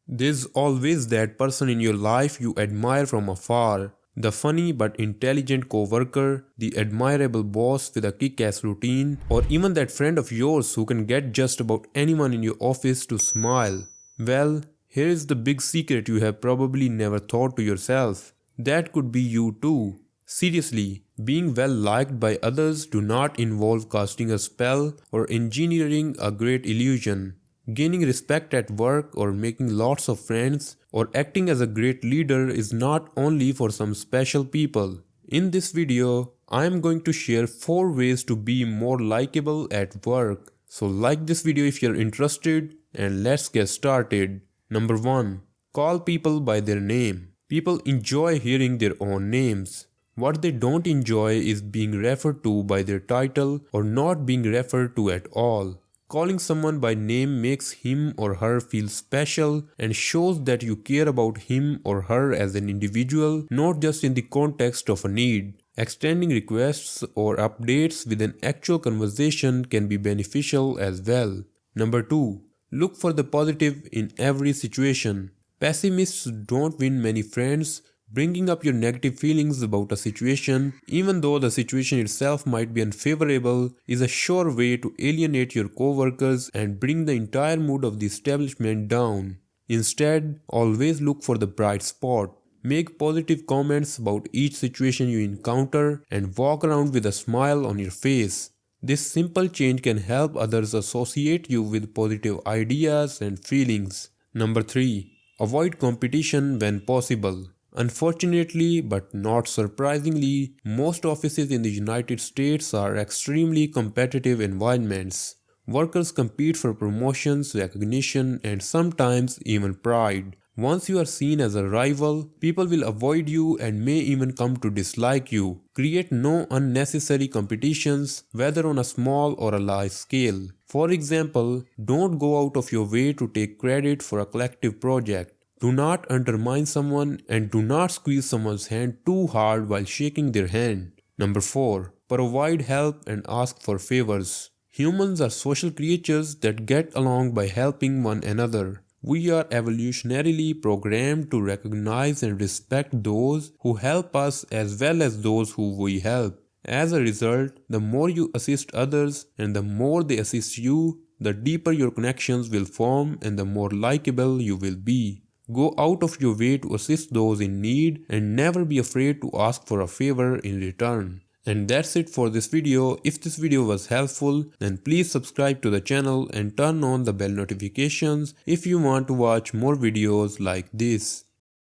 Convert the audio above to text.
There's always that person in your life you admire from afar. The funny but intelligent coworker, the admirable boss with a kick-ass routine, or even that friend of yours who can get just about anyone in your office to smile. Well, here is the big secret you have probably never thought to yourself. That could be you too. Seriously, being well liked by others do not involve casting a spell or engineering a great illusion. Gaining respect at work or making lots of friends or acting as a great leader is not only for some special people. In this video, I am going to share 4 ways to be more likable at work. So like this video if you're interested and let's get started. Number 1. Call people by their name. People enjoy hearing their own names. What they don't enjoy is being referred to by their title or not being referred to at all. Calling someone by name makes him or her feel special and shows that you care about him or her as an individual, not just in the context of a need. Extending requests or updates with an actual conversation can be beneficial as well. Number 2. Look for the positive in every situation. Pessimists don't win many friends. Bringing up your negative feelings about a situation, even though the situation itself might be unfavorable, is a sure way to alienate your coworkers and bring the entire mood of the establishment down. Instead, always look for the bright spot. Make positive comments about each situation you encounter and walk around with a smile on your face. This simple change can help others associate you with positive ideas and feelings. Number 3. Avoid competition when possible. Unfortunately, but not surprisingly, most offices in the United States are extremely competitive environments. Workers compete for promotions, recognition, and sometimes even pride. Once you are seen as a rival, people will avoid you and may even come to dislike you. Create no unnecessary competitions, whether on a small or a large scale. For example, don't go out of your way to take credit for a collective project. Do not undermine someone and do not squeeze someone's hand too hard while shaking their hand. Number 4. Provide help and ask for favors. Humans are social creatures that get along by helping one another. We are evolutionarily programmed to recognize and respect those who help us as well as those who we help. As a result, the more you assist others and the more they assist you, the deeper your connections will form and the more likable you will be. Go out of your way to assist those in need and never be afraid to ask for a favor in return. And that's it for this video. If this video was helpful, then please subscribe to the channel and turn on the bell notifications if you want to watch more videos like this.